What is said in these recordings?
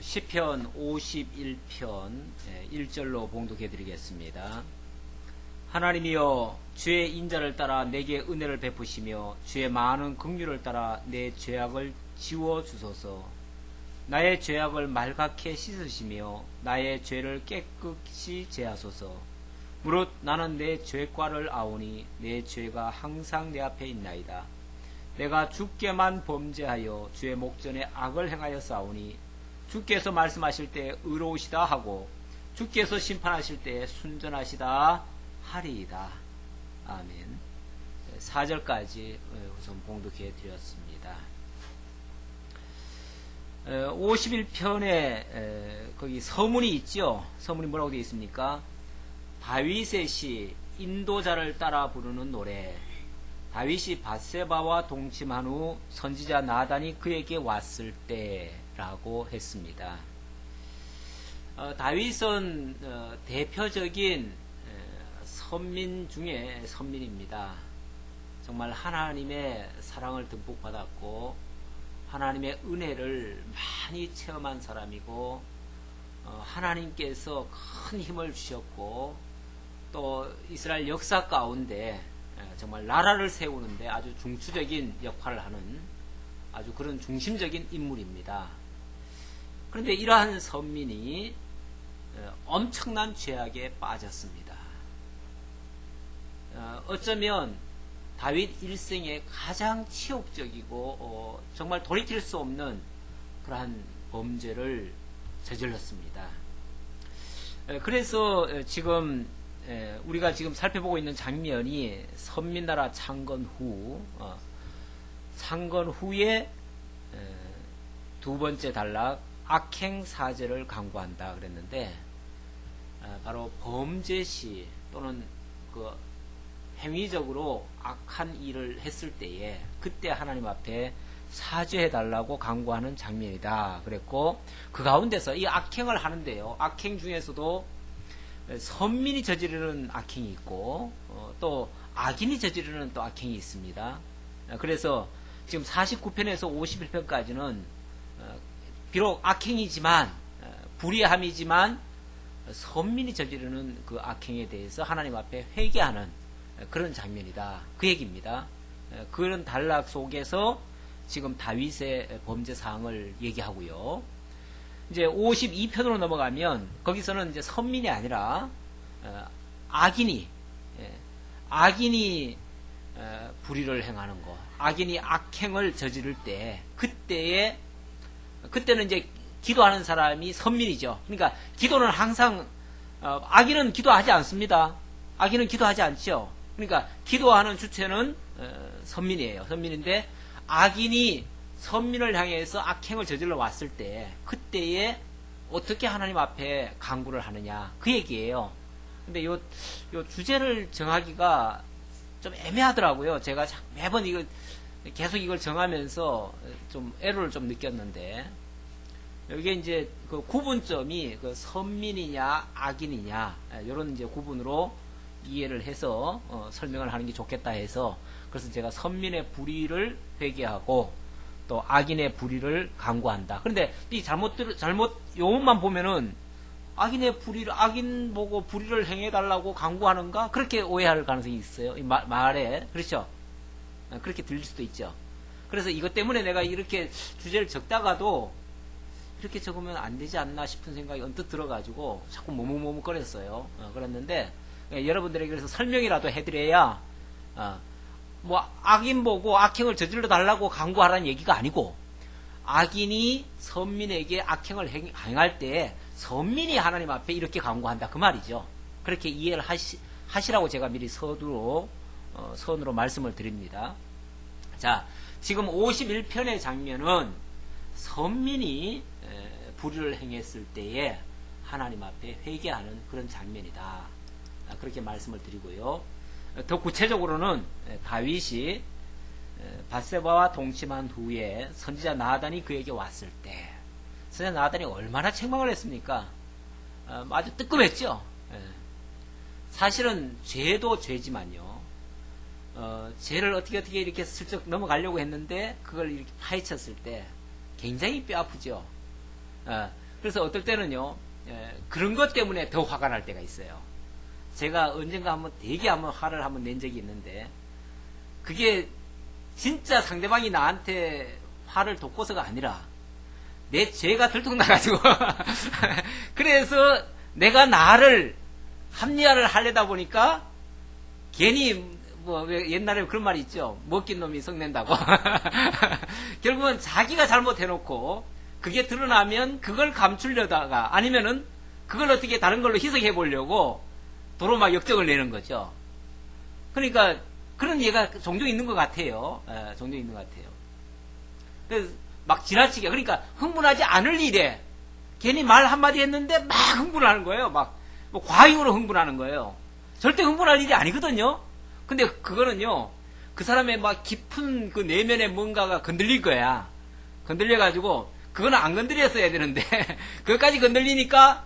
시편 51편 1절로 봉독해 드리겠습니다. 하나님이여, 주의 인자를 따라 내게 은혜를 베푸시며 주의 많은 긍휼을 따라 내 죄악을 지워 주소서. 나의 죄악을 말갛게 씻으시며 나의 죄를 깨끗이 제하소서. 무릇 나는 내 죄과를 아오니 내 죄가 항상 내 앞에 있나이다. 내가 주께만 범죄하여 주의 목전에 악을 행하여 싸우니 주께서 말씀하실 때 의로우시다 하고 주께서 심판하실 때 순전하시다 하리이다. 아멘. 4절까지 우선 봉독해 드렸습니다. 51편에 거기 서문이 있죠. 서문이 뭐라고 되어 있습니까? 다윗의 시 인도자를 따라 부르는 노래. 다윗이 밧세바와 동침한 후 선지자 나단이 그에게 왔을 때라고 했습니다. 다윗은 대표적인 선민 중에 선민입니다. 정말 하나님의 사랑을 듬뿍 받았고 하나님의 은혜를 많이 체험한 사람이고 하나님께서 큰 힘을 주셨고 또 이스라엘 역사 가운데 정말 나라를 세우는데 아주 중추적인 역할을 하는 아주 그런 중심적인 인물입니다. 그런데 이러한 선민이 엄청난 죄악에 빠졌습니다. 어쩌면 다윗 일생의 가장 치욕적이고 정말 돌이킬 수 없는 그러한 범죄를 저질렀습니다. 그래서 지금 우리가 지금 살펴보고 있는 장면이 선민나라 창건 후에 두 번째 단락 악행 사죄를 강구한다 그랬는데 바로 범죄시 또는 그 행위적으로 악한 일을 했을 때에 그때 하나님 앞에 사죄해 달라고 강구하는 장면이다 그랬고, 그 가운데서 이 악행을 하는데요, 악행 중에서도 선민이 저지르는 악행이 있고 또 악인이 저지르는 또 악행이 있습니다. 그래서 지금 49편에서 51편까지는 비록 악행이지만 불의함이지만 선민이 저지르는 그 악행에 대해서 하나님 앞에 회개하는 그런 장면이다 그 얘기입니다. 그런 단락 속에서 지금 다윗의 범죄 사항을 얘기하고요. 이제 52편으로 넘어가면 거기서는 이제 선민이 아니라 악인이 불의를 행하는 거, 악인이 악행을 저지를 때 그때는 이제 기도하는 사람이 선민이죠. 그러니까 기도는 항상 악인은 기도하지 않습니다. 악인은 기도하지 않죠. 그러니까 기도하는 주체는 선민이에요. 선민인데 악인이 선민을 향해서 악행을 저질러 왔을 때 그때에 어떻게 하나님 앞에 간구를 하느냐 그 얘기예요. 근데 요 주제를 정하기가 좀 애매하더라고요. 제가 매번 계속 이걸 정하면서 좀 애로를 좀 느꼈는데, 여기에 이제 그 구분점이 그 선민이냐 악인이냐 이런 이제 구분으로 이해를 해서 설명을 하는 게 좋겠다 해서, 그래서 제가 선민의 불의를 회개하고 또 악인의 불의를 강구한다. 그런데 이 잘못 요것만 보면은 악인 보고 불의를 행해달라고 강구하는가? 그렇게 오해할 가능성이 있어요. 이 말에. 그렇죠? 그렇게 들릴 수도 있죠. 그래서 이것 때문에 내가 이렇게 주제를 적다가도 이렇게 적으면 안 되지 않나 싶은 생각이 언뜻 들어가지고 자꾸 머뭇머뭇거렸어요. 그랬는데 여러분들에게 그래서 설명이라도 해드려야 악인 보고 악행을 저질러 달라고 강구하라는 얘기가 아니고, 악인이 선민에게 악행을 행할 때 선민이 하나님 앞에 이렇게 강구한다 그 말이죠. 그렇게 이해를 하시라고 제가 미리 선으로 말씀을 드립니다. 자, 지금 51편의 장면은 선민이 불의를 행했을 때에 하나님 앞에 회개하는 그런 장면이다, 그렇게 말씀을 드리고요. 더 구체적으로는 다윗이 밧세바와 동침한 후에 선지자 나단이 그에게 왔을 때, 선지자 나단이 얼마나 책망을 했습니까? 아주 뜨끔했죠. 사실은 죄도 죄지만요, 죄를 어떻게 이렇게 슬쩍 넘어가려고 했는데 그걸 이렇게 파헤쳤을 때 굉장히 뼈 아프죠. 그래서 어떨 때는요, 그런 것 때문에 더 화가 날 때가 있어요. 제가 언젠가 되게 화를 한번 낸 적이 있는데, 그게 진짜 상대방이 나한테 화를 돋고서가 아니라, 내 죄가 들통나가지고, 그래서 내가 나를 합리화를 하려다 보니까, 괜히, 왜 옛날에 그런 말이 있죠. 먹긴 놈이 성낸다고. 결국은 자기가 잘못해놓고, 그게 드러나면 그걸 감추려다가, 아니면은, 그걸 어떻게 다른 걸로 희석해 보려고, 도로 막 역적을 내는 거죠. 그러니까, 그런 예가 종종 있는 것 같아요. 종종 있는 것 같아요. 그래서 막 지나치게, 그러니까 흥분하지 않을 일에 괜히 말 한마디 했는데 막 흥분하는 거예요. 뭐 과잉으로 흥분하는 거예요. 절대 흥분할 일이 아니거든요. 근데 그거는요, 그 사람의 막 깊은 그 내면의 뭔가가 건들릴 거야. 건들려가지고, 그거는 안 건드렸어야 되는데, 그것까지 건들리니까,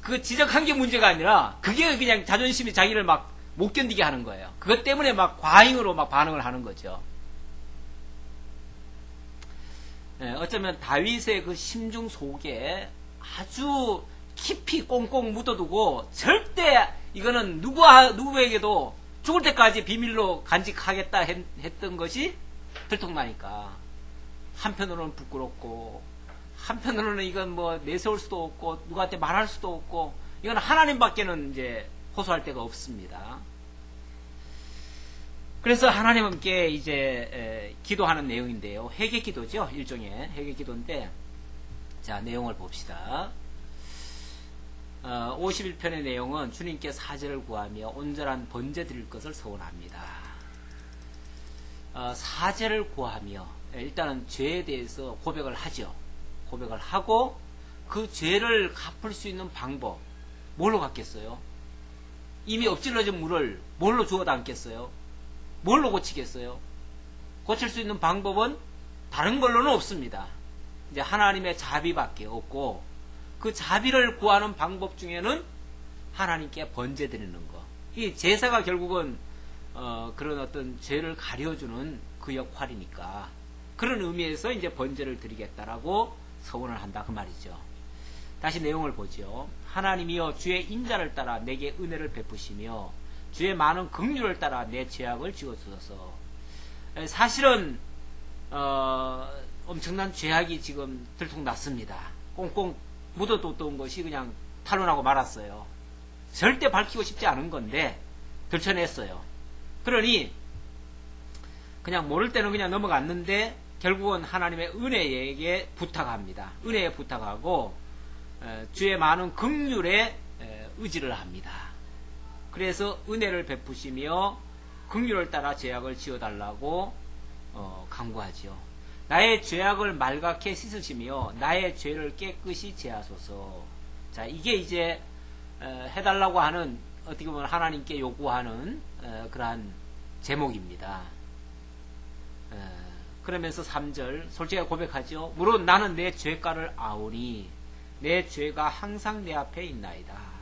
그 지적한 게 문제가 아니라, 그게 그냥 자존심이 자기를 막 못 견디게 하는 거예요. 그것 때문에 막 과잉으로 막 반응을 하는 거죠. 어쩌면 다윗의 그 심중 속에 아주 깊이 꽁꽁 묻어두고 절대 이거는 누구에게도 죽을 때까지 비밀로 간직하겠다 했던 것이 들통나니까 한편으로는 부끄럽고 한편으로는 이건 뭐 내세울 수도 없고 누구한테 말할 수도 없고 이건 하나님밖에는 이제 호소할 데가 없습니다. 그래서 하나님께 이제 기도하는 내용인데요. 회개 기도죠. 일종의 회개 기도인데, 자, 내용을 봅시다. 51편의 내용은 주님께 사죄를 구하며 온전한 번제 드릴 것을 서원합니다. 사죄를 구하며 일단은 죄에 대해서 고백을 하죠. 고백을 하고 그 죄를 갚을 수 있는 방법 뭘로 갚겠어요? 이미 엎질러진 물을 뭘로 주워 담겠어요? 뭘로 고치겠어요? 고칠 수 있는 방법은 다른 걸로는 없습니다. 이제 하나님의 자비밖에 없고 그 자비를 구하는 방법 중에는 하나님께 번제 드리는 거. 이 제사가 결국은 그런 어떤 죄를 가려주는 그 역할이니까 그런 의미에서 이제 번제를 드리겠다라고 서원을 한다 그 말이죠. 다시 내용을 보죠. 하나님이여 주의 인자를 따라 내게 은혜를 베푸시며 주의 많은 긍휼을 따라 내 죄악을 지워주소서. 사실은 엄청난 죄악이 지금 들통났습니다. 꽁꽁 묻어뒀던 것이 그냥 탄로나고 말았어요. 절대 밝히고 싶지 않은 건데 들춰냈어요. 그러니 그냥 모를 때는 그냥 넘어갔는데 결국은 하나님의 은혜에게 부탁합니다. 은혜에 부탁하고 주의 많은 긍휼에 의지를 합니다. 그래서 은혜를 베푸시며 긍휼을 따라 죄악을 지어달라고 간구하지요. 나의 죄악을 말갛게 씻으시며 나의 죄를 깨끗이 제하소서. 자, 이게 이제 해달라고 하는 어떻게 보면 하나님께 요구하는 그러한 제목입니다. 그러면서 3절 솔직하게 고백하죠. 물론 나는 내 죄가를 아오니 내 죄가 항상 내 앞에 있나이다.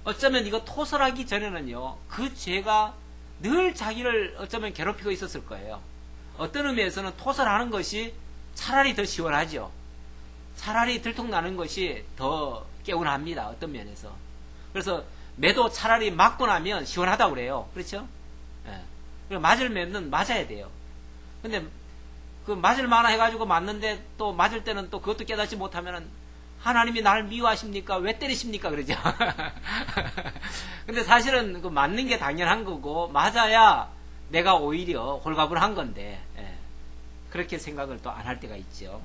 어쩌면 이거 토설하기 전에는요, 그 죄가 늘 자기를 어쩌면 괴롭히고 있었을 거예요. 어떤 의미에서는 토설하는 것이 차라리 더 시원하죠. 차라리 들통나는 것이 더 개운합니다. 어떤 면에서. 그래서 매도 차라리 맞고 나면 시원하다고 그래요. 그렇죠? 예. 맞을 매는 맞아야 돼요. 근데 그 맞을 만하 해가지고 맞는데 또 맞을 때는 또 그것도 깨닫지 못하면은 하나님이 나를 미워하십니까? 왜 때리십니까? 그러죠. 근데 사실은 그 맞는 게 당연한 거고, 맞아야 내가 오히려 홀가분한 건데, 그렇게 생각을 또 안 할 때가 있죠.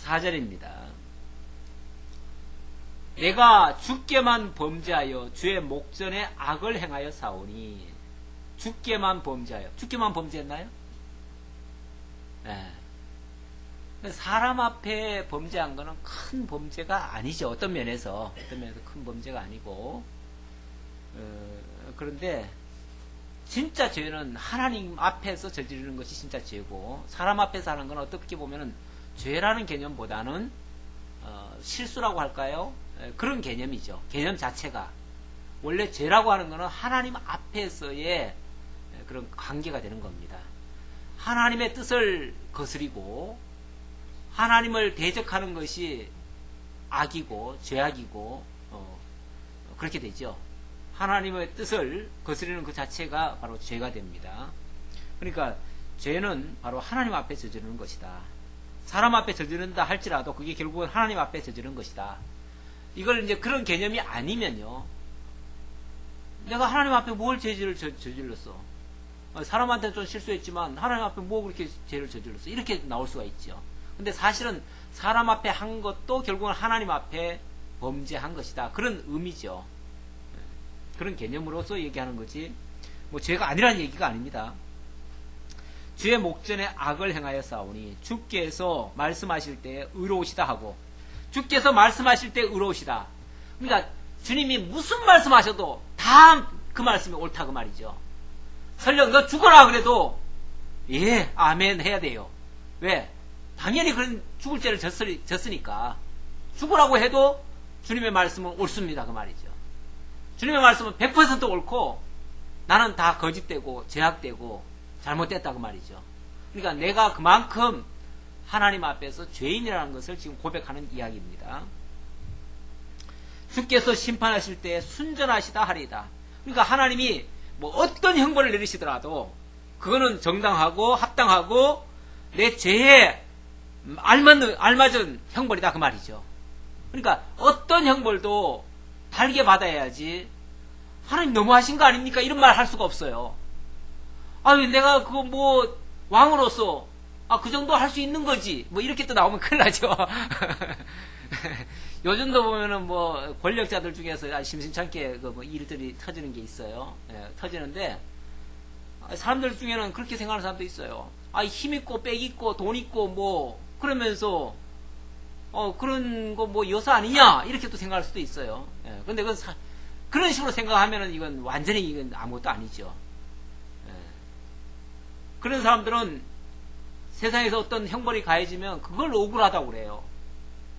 4절입니다. 내가 주께만 범죄하여 주의 목전에 악을 행하여 사오니, 주께만 범죄하여. 주께만 범죄했나요? 사람 앞에 범죄한 거는 큰 범죄가 아니죠. 어떤 면에서 큰 범죄가 아니고, 그런데 진짜 죄는 하나님 앞에서 저지르는 것이 진짜 죄고, 사람 앞에서 하는 건 어떻게 보면은 죄라는 개념보다는 실수라고 할까요? 그런 개념이죠. 개념 자체가. 원래 죄라고 하는 거는 하나님 앞에서의 그런 관계가 되는 겁니다. 하나님의 뜻을 거스리고 하나님을 대적하는 것이 악이고 죄악이고 그렇게 되죠. 하나님의 뜻을 거스르는 그 자체가 바로 죄가 됩니다. 그러니까 죄는 바로 하나님 앞에 저지르는 것이다. 사람 앞에 저지른다 할지라도 그게 결국은 하나님 앞에 저지르는 것이다. 이걸 이제 그런 개념이 아니면요, 내가 하나님 앞에 뭘 죄를 저질렀어? 사람한테는 좀 실수했지만 하나님 앞에 뭐 그렇게 죄를 저질렀어? 이렇게 나올 수가 있죠. 근데 사실은 사람 앞에 한 것도 결국은 하나님 앞에 범죄한 것이다. 그런 의미죠. 그런 개념으로서 얘기하는 거지, 뭐 죄가 아니라는 얘기가 아닙니다. 주의 목전에 악을 행하여 싸우니 주께서 말씀하실 때 의로우시다 하고, 주께서 말씀하실 때 의로우시다. 그러니까 주님이 무슨 말씀하셔도 다 그 말씀이 옳다 그 말이죠. 설령 너 죽어라 그래도 예 아멘 해야 돼요. 왜? 당연히 그런 죽을 죄를 졌으니까 죽으라고 해도 주님의 말씀은 옳습니다 그 말이죠. 주님의 말씀은 100% 옳고 나는 다 거짓되고 죄악되고 잘못됐다 그 말이죠. 그러니까 내가 그만큼 하나님 앞에서 죄인이라는 것을 지금 고백하는 이야기입니다. 주께서 심판하실 때 순전하시다 하리이다. 그러니까 하나님이 뭐 어떤 형벌을 내리시더라도 그거는 정당하고 합당하고 내 죄에 알맞은 형벌이다 그 말이죠. 그러니까 어떤 형벌도 달게 받아야지 하나님 너무하신 거 아닙니까? 이런 말 할 수가 없어요. 아유 내가 그거 뭐 왕으로서 그 정도 할 수 있는 거지 뭐 이렇게 또 나오면 큰일 나죠. 요즘도 보면은 뭐 권력자들 중에서 심심찮게 그 뭐 일들이 터지는 게 있어요. 예, 터지는데 사람들 중에는 그렇게 생각하는 사람도 있어요. 힘 있고 빽 있고 돈 있고 뭐 그러면서 그런 거 뭐 여사 아니냐 이렇게 또 생각할 수도 있어요. 예, 근데 그런 식으로 생각하면은 이건 완전히 이건 아무것도 아니죠. 예. 그런 사람들은 세상에서 어떤 형벌이 가해지면 그걸 억울하다고 그래요.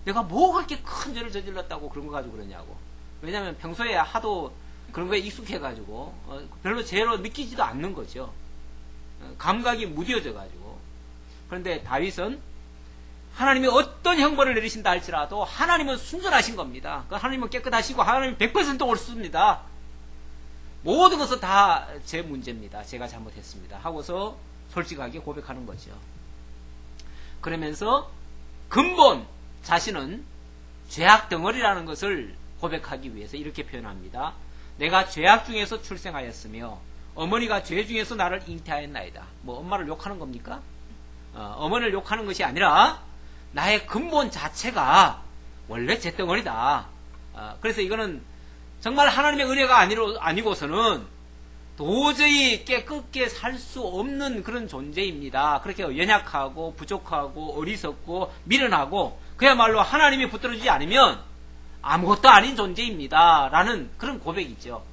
내가 뭐 그렇게 큰 죄를 저질렀다고 그런 거 가지고 그러냐고. 왜냐하면 평소에 하도 그런 거에 익숙해가지고 별로 죄로 느끼지도 않는 거죠. 감각이 무뎌져가지고. 그런데 다윗은 하나님이 어떤 형벌을 내리신다 할지라도 하나님은 순전하신 겁니다. 하나님은 깨끗하시고 하나님은 100% 옳습니다. 모든 것은 다 제 문제입니다. 제가 잘못했습니다. 하고서 솔직하게 고백하는 거죠. 그러면서 근본 자신은 죄악 덩어리라는 것을 고백하기 위해서 이렇게 표현합니다. 내가 죄악 중에서 출생하였으며 어머니가 죄 중에서 나를 잉태하였나이다. 뭐 엄마를 욕하는 겁니까? 어머니를 욕하는 것이 아니라 나의 근본 자체가 원래 죄덩어리다. 그래서 이거는 정말 하나님의 은혜가 아니고서는 도저히 깨끗게 살 수 없는 그런 존재입니다. 그렇게 연약하고 부족하고 어리석고 미련하고 그야말로 하나님이 붙들어주지 않으면 아무것도 아닌 존재입니다. 라는 그런 고백이죠.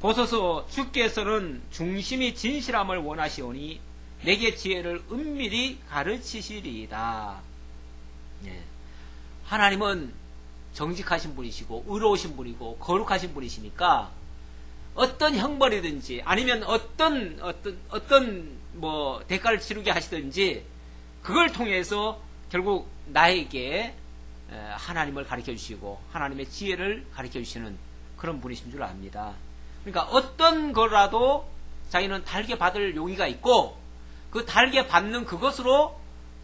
보소서 주께서는 중심이 진실함을 원하시오니 내게 지혜를 은밀히 가르치시리이다. 예. 하나님은 정직하신 분이시고 의로우신 분이고 거룩하신 분이시니까 어떤 형벌이든지 아니면 어떤 뭐 대가를 치르게 하시든지 그걸 통해서 결국 나에게 하나님을 가르쳐 주시고 하나님의 지혜를 가르쳐 주시는 그런 분이신 줄 압니다. 그러니까 어떤 거라도 자기는 달게 받을 용의가 있고 그 달게 받는 그것으로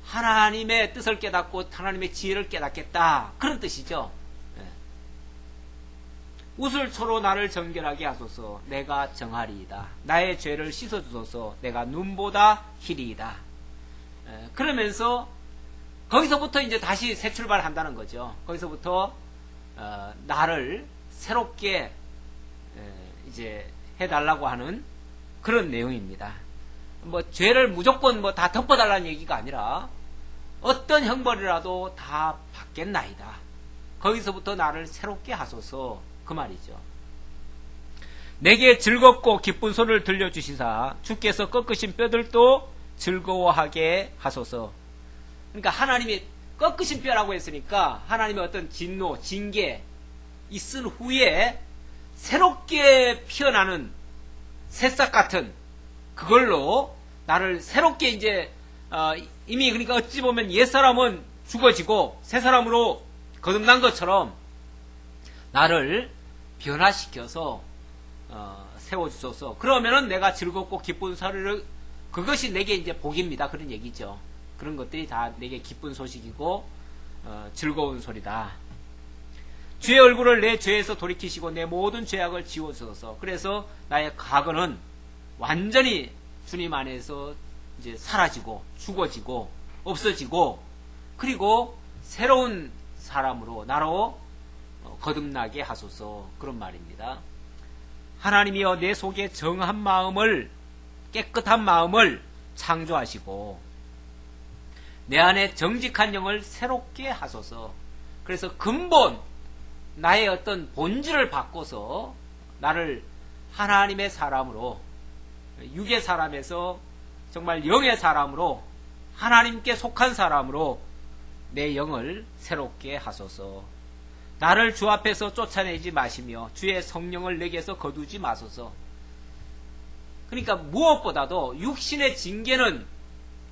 하나님의 뜻을 깨닫고 하나님의 지혜를 깨닫겠다 그런 뜻이죠. 우슬초로 나를 정결하게 하소서 내가 정하리이다. 나의 죄를 씻어주소서 내가 눈보다 희리이다. 그러면서 거기서부터 이제 다시 새 출발한다는 거죠. 거기서부터 나를 새롭게 이제 해달라고 하는 그런 내용입니다. 뭐 죄를 무조건 뭐 다 덮어달라는 얘기가 아니라 어떤 형벌이라도 다 받겠나이다. 거기서부터 나를 새롭게 하소서 그 말이죠. 내게 즐겁고 기쁜 소리를 들려주시사 주께서 꺾으신 뼈들도 즐거워하게 하소서. 그러니까 하나님이 꺾으신 뼈라고 했으니까 하나님의 어떤 진노, 징계 있은 후에 새롭게 피어나는 새싹 같은 그걸로 나를 새롭게 이제 이미 그러니까 어찌 보면 옛사람은 죽어지고 새사람으로 거듭난 것처럼 나를 변화시켜서 세워주소서. 그러면은 내가 즐겁고 기쁜 소리를, 그것이 내게 이제 복입니다. 그런 얘기죠. 그런 것들이 다 내게 기쁜 소식이고 즐거운 소리다. 주의 얼굴을 내 죄에서 돌이키시고 내 모든 죄악을 지워주소서. 그래서 나의 과거는 완전히 주님 안에서 이제 사라지고 죽어지고 없어지고, 그리고 새로운 사람으로 나로 거듭나게 하소서. 그런 말입니다. 하나님이여 내 속에 정한 마음을, 깨끗한 마음을 창조하시고 내 안에 정직한 영을 새롭게 하소서. 그래서 근본 나의 어떤 본질을 바꿔서 나를 하나님의 사람으로, 육의 사람에서 정말 영의 사람으로, 하나님께 속한 사람으로 내 영을 새롭게 하소서. 나를 주 앞에서 쫓아내지 마시며 주의 성령을 내게서 거두지 마소서. 그러니까 무엇보다도 육신의 징계는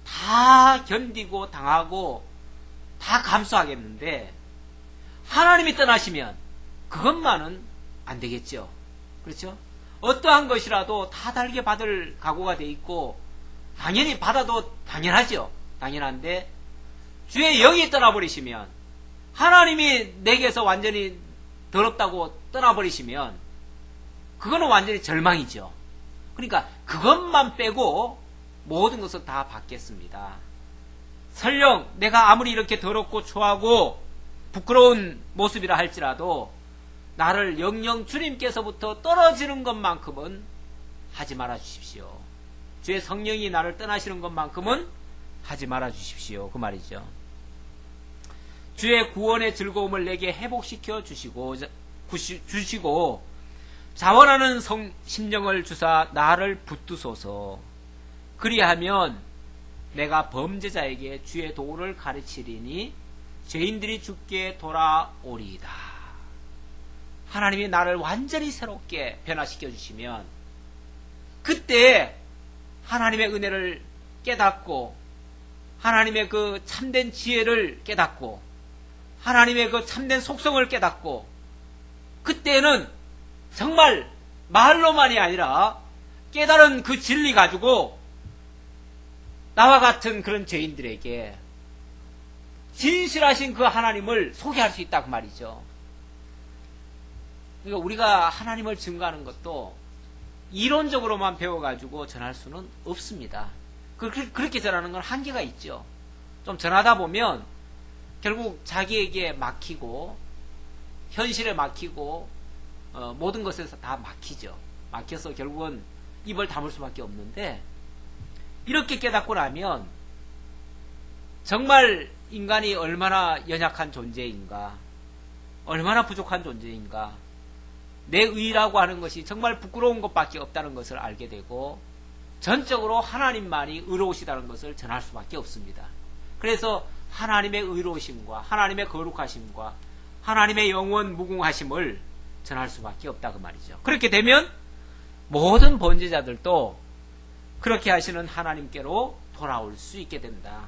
다 견디고 당하고 다 감수하겠는데 하나님이 떠나시면 그것만은 안 되겠죠. 그렇죠? 어떠한 것이라도 다 달게 받을 각오가 돼 있고 당연히 받아도 당연하죠. 당연한데 주의 영이 떠나버리시면, 하나님이 내게서 완전히 더럽다고 떠나버리시면 그거는 완전히 절망이죠. 그러니까 그것만 빼고 모든 것을 다 받겠습니다. 설령 내가 아무리 이렇게 더럽고 초하고 부끄러운 모습이라 할지라도 나를 영영 주님께서부터 떨어지는 것만큼은 하지 말아 주십시오. 주의 성령이 나를 떠나시는 것만큼은 하지 말아 주십시오. 그 말이죠. 주의 구원의 즐거움을 내게 회복시켜 주시고 자원하는 심령을 주사 나를 붙드소서. 그리하면 내가 범죄자에게 주의 도를 가르치리니 죄인들이 주께 돌아오리이다. 하나님이 나를 완전히 새롭게 변화시켜 주시면 그때 하나님의 은혜를 깨닫고 하나님의 그 참된 지혜를 깨닫고 하나님의 그 참된 속성을 깨닫고, 그때는 정말 말로만이 아니라 깨달은 그 진리 가지고 나와 같은 그런 죄인들에게 진실하신 그 하나님을 소개할 수 있다 그 말이죠. 그러니까 우리가 하나님을 증거하는 것도 이론적으로만 배워가지고 전할 수는 없습니다. 그렇게 전하는 건 한계가 있죠. 좀 전하다 보면 결국 자기에게 막히고 현실에 막히고 모든 것에서 다 막히죠. 막혀서 결국은 입을 다물 수밖에 없는데, 이렇게 깨닫고 나면 정말 인간이 얼마나 연약한 존재인가, 얼마나 부족한 존재인가, 내 의라고 하는 것이 정말 부끄러운 것밖에 없다는 것을 알게 되고 전적으로 하나님만이 의로우시다는 것을 전할 수밖에 없습니다. 그래서 하나님의 의로우심과 하나님의 거룩하심과 하나님의 영원 무궁하심을 전할 수밖에 없다 그 말이죠. 그렇게 되면 모든 범죄자들도 그렇게 하시는 하나님께로 돌아올 수 있게 된다.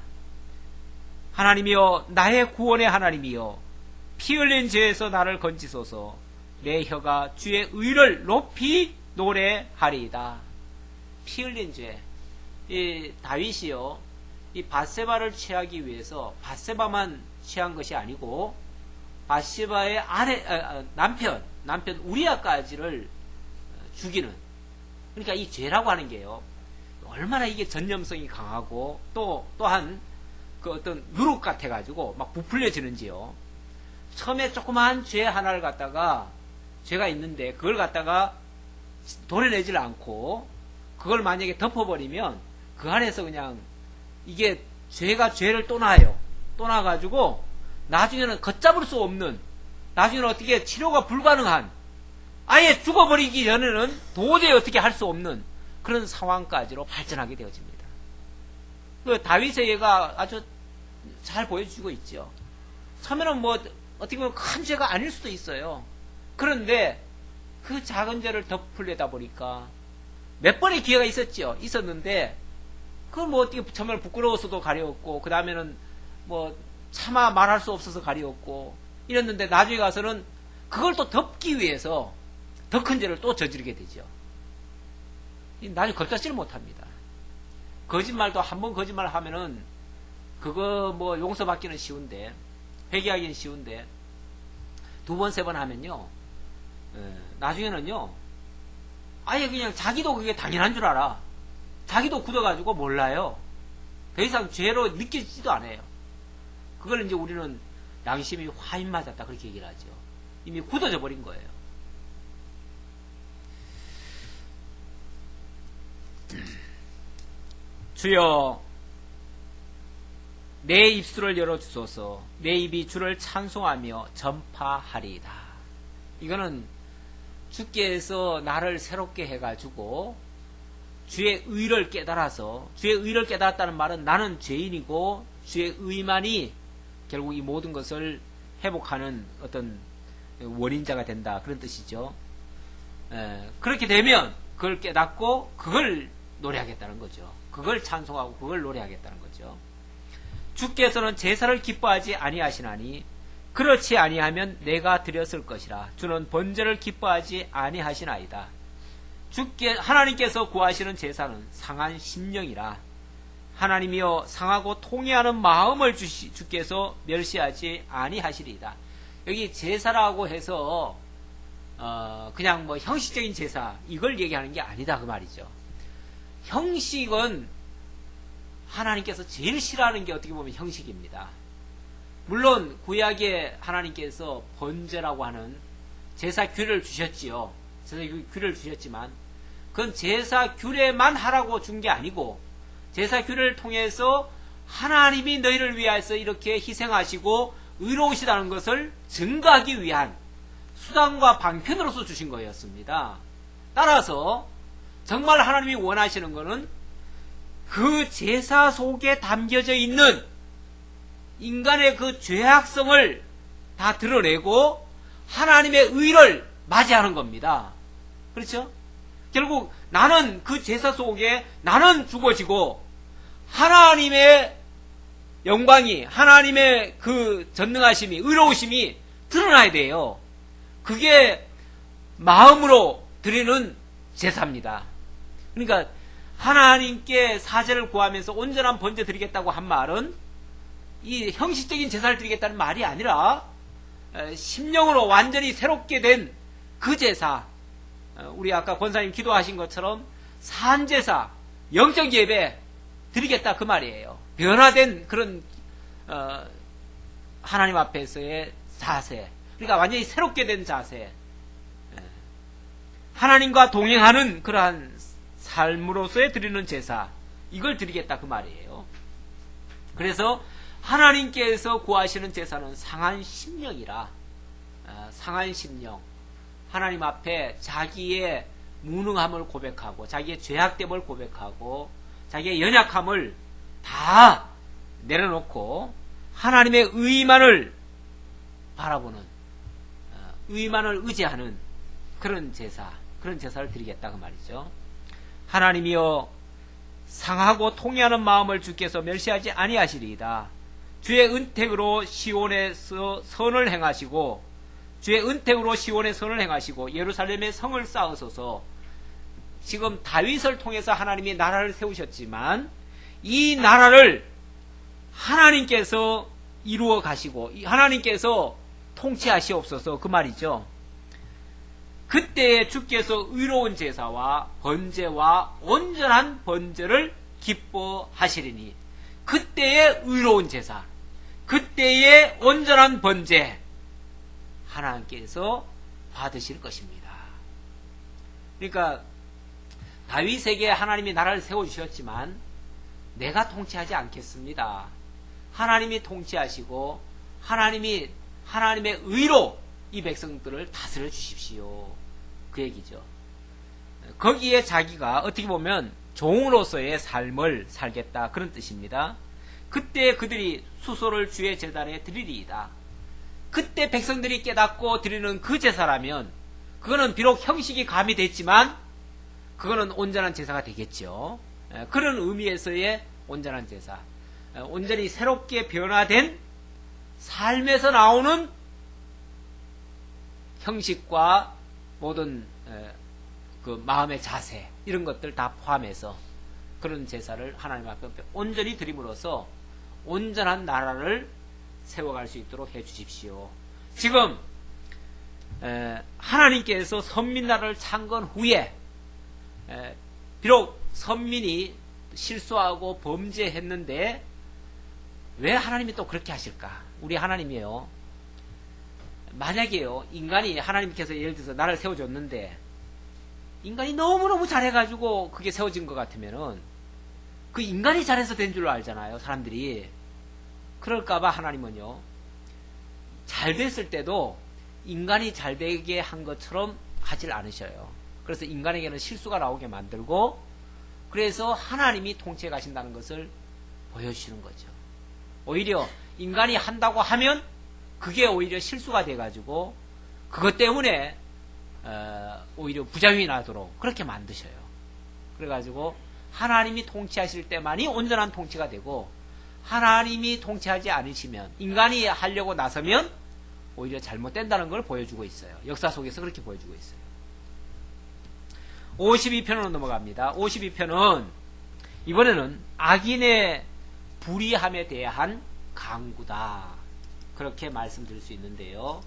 하나님이여 나의 구원의 하나님이여 피 흘린 죄에서 나를 건지소서. 내 혀가 주의 의를 높이 노래하리이다. 피 흘린 죄. 이 다윗이요, 이 밧세바를 취하기 위해서 밧세바만 취한 것이 아니고 밧세바의 남편 우리아까지를 죽이는, 그러니까 이 죄라고 하는 게요 얼마나 이게 전념성이 강하고 또한 그 어떤 누룩 같아 가지고 막 부풀려지는지요. 처음에 조그만 죄 하나를 갖다가, 죄가 있는데 그걸 갖다가 도려내질 않고 그걸 만약에 덮어버리면 그 안에서 그냥 이게 죄가 죄를 또 낳아요. 또 낳아가지고 나중에는 걷잡을 수 없는, 나중에는 어떻게 치료가 불가능한, 아예 죽어버리기 전에는 도저히 어떻게 할 수 없는 그런 상황까지로 발전하게 되어집니다. 그 다윗의 예가 아주 잘 보여주고 있죠. 처음에는 뭐 어떻게 보면 큰 죄가 아닐 수도 있어요. 그런데 그 작은 죄를 덮으려다 보니까 몇 번의 기회가 있었는데 그건 뭐 어떻게 정말 부끄러워서도 가려웠고, 그 다음에는 뭐 차마 말할 수 없어서 가려웠고, 이랬는데 나중에 가서는 그걸 또 덮기 위해서 더 큰 죄를 또 저지르게 되죠. 나중에 걷잡지를 못합니다. 거짓말도 한 번 거짓말 하면은 그거 뭐 용서받기는 쉬운데, 회개하기는 쉬운데, 두 번, 세 번 하면요, 나중에는요, 아예 그냥 자기도 그게 당연한 줄 알아. 자기도 굳어가지고 몰라요. 더 이상 죄로 느껴지지도 않아요. 그걸 이제 우리는 양심이 화인 맞았다 그렇게 얘기를 하죠. 이미 굳어져 버린 거예요. 주여, 내 입술을 열어주소서. 내 입이 주를 찬송하며 전파하리이다. 이거는 주께서 나를 새롭게 해가지고 주의 의를 깨달아서, 주의 의를 깨달았다는 말은 나는 죄인이고 주의 의만이 결국 이 모든 것을 회복하는 어떤 원인자가 된다, 그런 뜻이죠. 그렇게 되면 그걸 깨닫고 그걸 노래하겠다는 거죠. 그걸 찬송하고 그걸 노래하겠다는 거죠. 주께서는 제사를 기뻐하지 아니하시나니 그렇지 아니하면 내가 드렸을 것이라. 주는 번제를 기뻐하지 아니하시나이다. 하나님께서 구하시는 제사는 상한 심령이라. 하나님이여, 상하고 통회하는 마음을 주께서 멸시하지 아니하시리이다. 여기 제사라고 해서 그냥 뭐 형식적인 제사 이걸 얘기하는 게 아니다 그 말이죠. 형식은 하나님께서 제일 싫어하는 게 어떻게 보면 형식입니다. 물론 구약에 하나님께서 번제라고 하는 제사 규례를 주셨지요. 제사 규례를 주셨지만 그건 제사 규례만 하라고 준 게 아니고, 제사 규례를 통해서 하나님이 너희를 위하여서 이렇게 희생하시고 의로우시다는 것을 증거하기 위한 수단과 방편으로서 주신 거였습니다. 따라서 정말 하나님이 원하시는 것은 그 제사 속에 담겨져 있는 인간의 그 죄악성을 다 드러내고 하나님의 의를 맞이하는 겁니다. 그렇죠? 결국 나는 그 제사 속에 나는 죽어지고 하나님의 영광이, 하나님의 그 전능하심이, 의로우심이 드러나야 돼요. 그게 마음으로 드리는 제사입니다. 그러니까 하나님께 사죄를 구하면서 온전한 번제 드리겠다고 한 말은 이 형식적인 제사를 드리겠다는 말이 아니라 심령으로 완전히 새롭게 된 그 제사, 우리 아까 권사님 기도하신 것처럼 산제사, 영적 예배 드리겠다 그 말이에요. 변화된 그런 하나님 앞에서의 자세, 그러니까 완전히 새롭게 된 자세, 하나님과 동행하는 그러한 삶으로서의 드리는 제사, 이걸 드리겠다 그 말이에요. 그래서 하나님께서 구하시는 제사는 상한 심령이라. 상한 심령, 하나님 앞에 자기의 무능함을 고백하고 자기의 죄악됨을 고백하고 자기의 연약함을 다 내려놓고 하나님의 의만을 바라보는, 의만을 의지하는 그런 제사, 그런 제사를 드리겠다 그 말이죠. 하나님이여, 상하고 통회하는 마음을 주께서 멸시하지 아니하시리이다. 주의 은택으로 시온에서 선을 행하시고, 주의 은택으로 시온의 선을 행하시고 예루살렘의 성을 쌓으소서. 지금 다윗을 통해서 하나님이 나라를 세우셨지만 이 나라를 하나님께서 이루어 가시고 하나님께서 통치하시옵소서 그 말이죠. 그때에 주께서 의로운 제사와 번제와 온전한 번제를 기뻐하시리니, 그때의 의로운 제사, 그때의 온전한 번제 하나님께서 받으실 것입니다. 그러니까 다윗에게 하나님이 나라를 세워주셨지만 내가 통치하지 않겠습니다. 하나님이 통치하시고 하나님의 의로 이 백성들을 다스려 주십시오, 그 얘기죠. 거기에 자기가 어떻게 보면 종으로서의 삶을 살겠다, 그런 뜻입니다. 그때 그들이 수소를 주의 제단에 드리리이다. 그때 백성들이 깨닫고 드리는 그 제사라면 그거는 비록 형식이 가미됐지만 그거는 온전한 제사가 되겠죠. 그런 의미에서의 온전한 제사. 온전히 새롭게 변화된 삶에서 나오는 형식과 모든 그 마음의 자세 이런 것들 다 포함해서 그런 제사를 하나님 앞에 온전히 드림으로써 온전한 나라를 세워갈 수 있도록 해주십시오. 지금 하나님께서 선민나라를 창건 후에 비록 선민이 실수하고 범죄했는데 왜 하나님이 또 그렇게 하실까? 우리 하나님이요, 만약에요 인간이 하나님께서 예를 들어서 나를 세워줬는데 인간이 너무너무 잘해가지고 그게 세워진 것 같으면은 그 인간이 잘해서 된 줄로 알잖아요, 사람들이. 그럴까봐 하나님은요, 잘 됐을 때도 인간이 잘 되게 한 것처럼 하질 않으셔요. 그래서 인간에게는 실수가 나오게 만들고, 그래서 하나님이 통치해 가신다는 것을 보여주시는 거죠. 오히려 인간이 한다고 하면 그게 오히려 실수가 돼가지고 그것 때문에 오히려 부작용이 나도록 그렇게 만드셔요. 그래가지고 하나님이 통치하실 때만이 온전한 통치가 되고, 하나님이 통치하지 않으시면, 인간이 하려고 나서면 오히려 잘못된다는 걸 보여주고 있어요. 역사 속에서 그렇게 보여주고 있어요. 52편으로 넘어갑니다. 52편은 이번에는 악인의 불의함에 대한 강구다, 그렇게 말씀드릴 수 있는데요.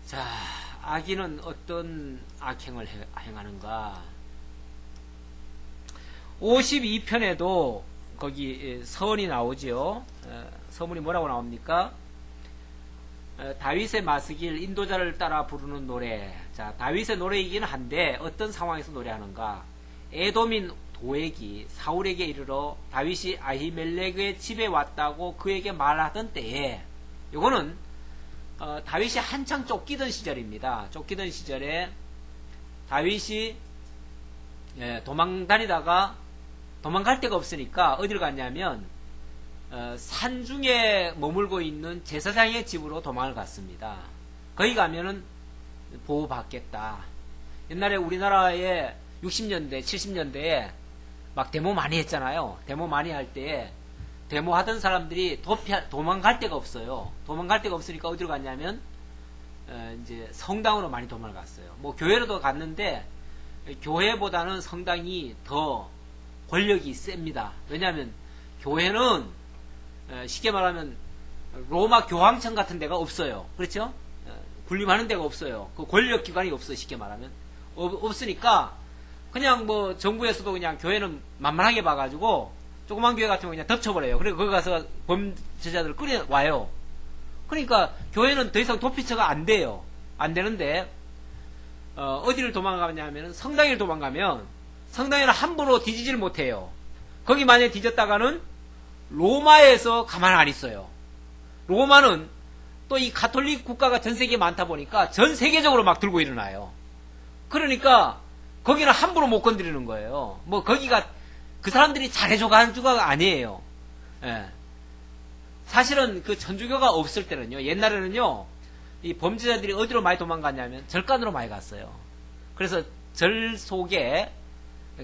자, 악인은 어떤 악행을 행하는가? 52편에도 거기 서원이 나오죠. 서문이 뭐라고 나옵니까? 다윗의 마스길, 인도자를 따라 부르는 노래. 자, 다윗의 노래이긴 한데 어떤 상황에서 노래하는가? 에돔인 도액이 사울에게 이르러 다윗이 아히멜렉의 집에 왔다고 그에게 말하던 때에, 요거는 다윗이 한창 쫓기던 시절입니다. 쫓기던 시절에 다윗이 도망다니다가 도망갈 데가 없으니까 어디를 갔냐면 산중에 머물고 있는 제사장의 집으로 도망을 갔습니다. 거기 가면은 보호받겠다. 옛날에 우리나라에 60년대, 70년대에 막 데모 많이 했잖아요. 데모 많이 할 때 데모하던 사람들이 도망갈 데가 없어요. 도망갈 데가 없으니까 어디로 갔냐면 이제 성당으로 많이 도망을 갔어요. 뭐 교회로도 갔는데 교회보다는 성당이 더 권력이 셉니다. 왜냐하면 교회는 쉽게 말하면 로마 교황청 같은 데가 없어요. 그렇죠? 군림하는 데가 없어요. 그 권력기관이 없어요. 쉽게 말하면 없으니까 그냥 뭐 정부에서도 그냥 교회는 만만하게 봐가지고 조그만 교회 같은 거 그냥 덮쳐버려요. 그리고 거기 가서 범죄자들을 끌어와요. 그러니까 교회는 더 이상 도피처가 안 돼요. 안 되는데 어디를 도망가냐면 성당에 도망가면 성당에는 함부로 뒤지질 못해요. 거기 만약에 뒤졌다가는 로마에서 가만 안 있어요. 로마는 또 이 가톨릭 국가가 전 세계에 많다 보니까 전 세계적으로 막 들고 일어나요. 그러니까 거기는 함부로 못 건드리는 거예요. 뭐 거기가 그 사람들이 잘해줘가지고가 아니에요. 예. 사실은 그 천주교가 없을 때는요, 옛날에는요, 이 범죄자들이 어디로 많이 도망갔냐면 절간으로 많이 갔어요. 그래서 절 속에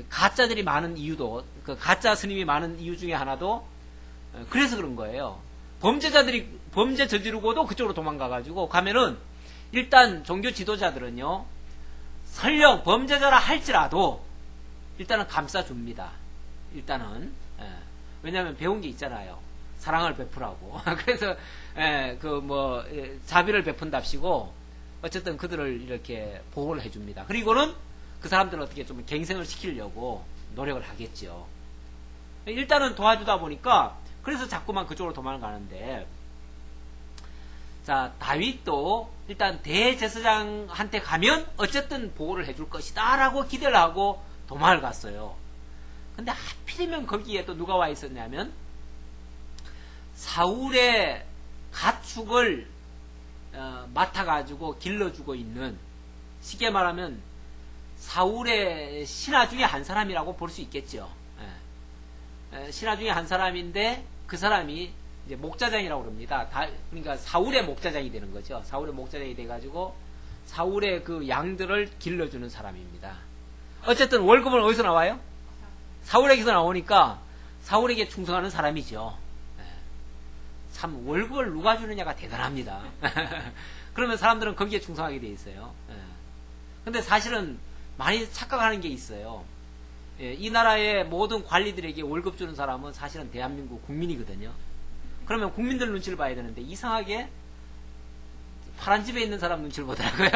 가짜들이 많은 이유도, 그 가짜 스님이 많은 이유 중에 하나도 그래서 그런 거예요. 범죄자들이 범죄 저지르고도 그쪽으로 도망가가지고 가면은 일단 종교 지도자들은요, 설령 범죄자라 할지라도 일단은 감싸줍니다. 일단은. 왜냐하면 배운 게 있잖아요. 사랑을 베풀라고. 그래서 자비를 베푼답시고 어쨌든 그들을 이렇게 보호를 해줍니다. 그리고는 그 사람들을 어떻게 좀 갱생을 시키려고 노력을 하겠죠. 일단은 도와주다 보니까 그래서 자꾸만 그쪽으로 도망을 가는데, 자, 다윗도 일단 대제사장한테 가면 어쨌든 보호를 해줄 것이다 라고 기대를 하고 도망을 갔어요. 근데 하필이면 거기에 또 누가 와 있었냐면 사울의 가축을 맡아가지고 길러주고 있는, 쉽게 말하면 사울의 신하 중에 한 사람이라고 볼 수 있겠죠. 신하 중에 한 사람인데 그 사람이 이제 목자장이라고 그럽니다. 그러니까 사울의 목자장이 되는 거죠. 사울의 목자장이 돼가지고 사울의 그 양들을 길러주는 사람입니다. 어쨌든 월급은 어디서 나와요? 사울에게서 나오니까 사울에게 충성하는 사람이죠. 참 월급을 누가 주느냐가 대단합니다. 그러면 사람들은 거기에 충성하게 돼 있어요. 근데 사실은 많이 착각하는 게 있어요. 이 나라의 모든 관리들에게 월급 주는 사람은 사실은 대한민국 국민이거든요. 그러면 국민들 눈치를 봐야 되는데 이상하게 파란 집에 있는 사람 눈치를 보더라고요.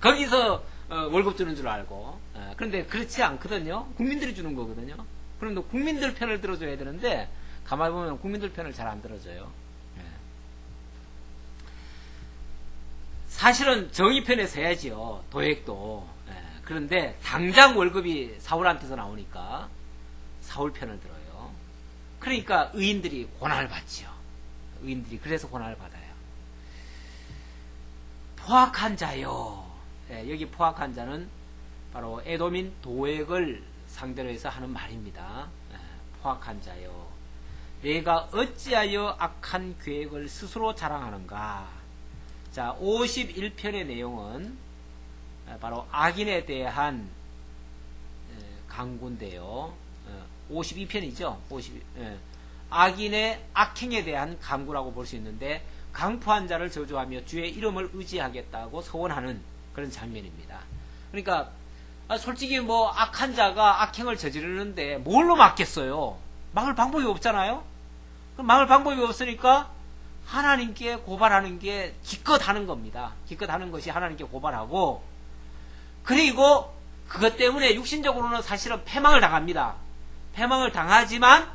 거기서 월급 주는 줄 알고. 그런데 그렇지 않거든요. 국민들이 주는 거거든요. 그런데 국민들 편을 들어줘야 되는데 가만히 보면 국민들 편을 잘 안 들어줘요. 사실은 정의 편에 서야지요. 도액도. 그런데 당장 월급이 사울한테서 나오니까 사울 편을 들어요. 그러니까 의인들이 고난을 받지요. 의인들이 그래서 고난을 받아요. 포악한 자요. 여기 포악한 자는 바로 에돔인 도액을 상대로 해서 하는 말입니다. 포악한 자요. 내가 어찌하여 악한 계획을 스스로 자랑하는가. 자, 51편의 내용은 바로 악인에 대한 강구인데요. 52편이죠. 악인의 악행에 대한 강구라고 볼 수 있는데 강포한 자를 저주하며 주의 이름을 의지하겠다고 서원하는 그런 장면입니다. 그러니까 솔직히 뭐 악한 자가 악행을 저지르는데 뭘로 막겠어요? 막을 방법이 없잖아요. 그럼 막을 방법이 없으니까 하나님께 고발하는 게 기껏 하는 겁니다. 기껏 하는 것이 하나님께 고발하고, 그리고 그것 때문에 육신적으로는 사실은 패망을 당합니다. 패망을 당하지만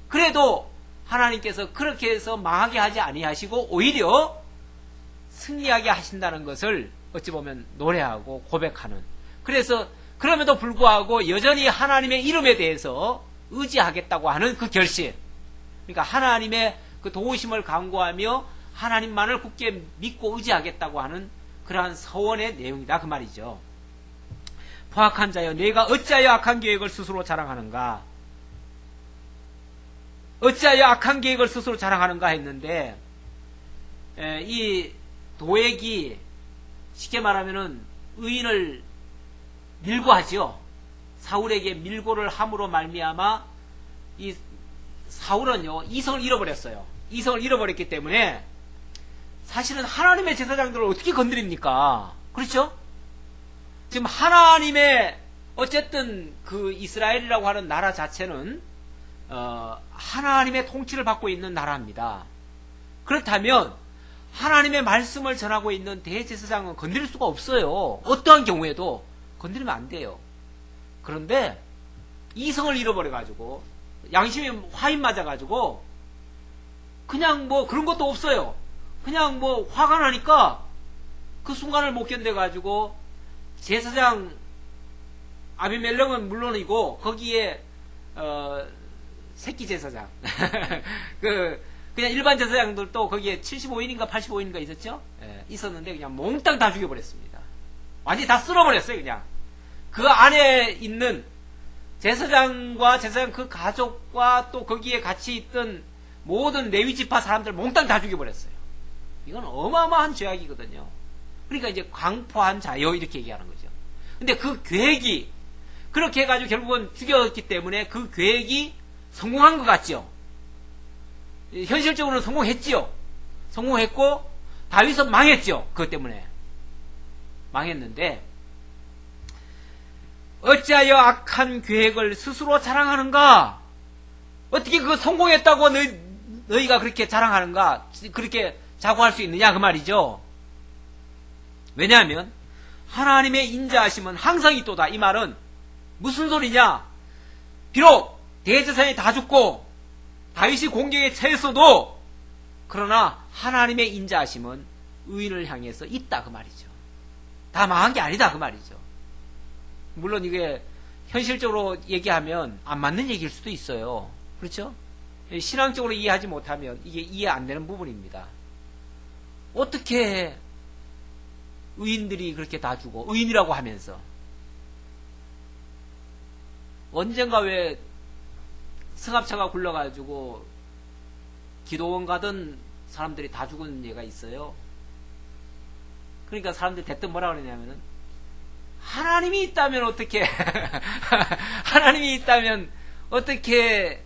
그래도 하나님께서 그렇게 해서 망하게 하지 아니하시고 오히려 승리하게 하신다는 것을 어찌 보면 노래하고 고백하는, 그래서 그럼에도 불구하고 여전히 하나님의 이름에 대해서 의지하겠다고 하는 그 결심, 그러니까 하나님의 그 도우심을 간구하며 하나님만을 굳게 믿고 의지하겠다고 하는 그러한 서원의 내용이다 그 말이죠. 포악한 자여, 내가 어찌하여 악한 계획을 스스로 자랑하는가. 어찌하여 악한 계획을 스스로 자랑하는가 했는데, 이 도액이 쉽게 말하면은 의인을 밀고 하지요. 사울에게 밀고를 함으로 말미암아 이 사울은요 이성을 잃어버렸어요. 이성을 잃어버렸기 때문에 사실은 하나님의 제사장들을 어떻게 건드립니까? 그렇죠? 지금 하나님의 어쨌든 그 이스라엘이라고 하는 나라 자체는 하나님의 통치를 받고 있는 나라입니다. 그렇다면 하나님의 말씀을 전하고 있는 대제사장은 건드릴 수가 없어요. 어떠한 경우에도 건드리면 안 돼요. 그런데 이성을 잃어버려가지고 양심이 화인 맞아가지고 그냥 뭐 그런 것도 없어요. 그냥 뭐 화가 나니까 그 순간을 못 견뎌가지고 제사장 아비멜렉은 물론이고 거기에 새끼 제사장 그냥 일반 제사장들도 거기에 75인인가 85인인가 있었죠. 있었는데 그냥 몽땅 다 죽여버렸습니다. 완전히 다 쓸어버렸어요. 그냥 그 안에 있는 제사장과 제사장 그 가족과 또 거기에 같이 있던 모든 레위지파 사람들 몽땅 다 죽여버렸어요. 이건 어마어마한 죄악이거든요. 그러니까 이제 강포한 자요 이렇게 얘기하는 거죠. 근데 그 계획이 그렇게 해가지고 결국은 죽였기 때문에 그 계획이 성공한 것 같죠. 현실적으로는 성공했지요. 성공했고 다윗은 망했죠. 그것 때문에 망했는데, 어찌하여 악한 계획을 스스로 자랑하는가? 어떻게 그거 성공했다고 너희가 그렇게 자랑하는가? 그렇게 자부할 수 있느냐 그 말이죠. 왜냐하면 하나님의 인자하심은 항상 있도다. 이 말은 무슨 소리냐? 비록 대제사장이 다 죽고 다윗이 공격에 처했어도 그러나 하나님의 인자하심은 의인을 향해서 있다 그 말이죠. 다 망한 게 아니다 그 말이죠. 물론 이게 현실적으로 얘기하면 안 맞는 얘기일 수도 있어요. 그렇죠? 신앙적으로 이해하지 못하면 이게 이해 안 되는 부분입니다. 어떻게 의인들이 그렇게 다 죽어? 의인이라고 하면서. 언젠가 왜 승합차가 굴러가지고 기도원 가던 사람들이 다 죽은 예가 있어요. 그러니까 사람들이 대뜸 뭐라 그러냐면은 하나님이 있다면 어떻게 하나님이 있다면 어떻게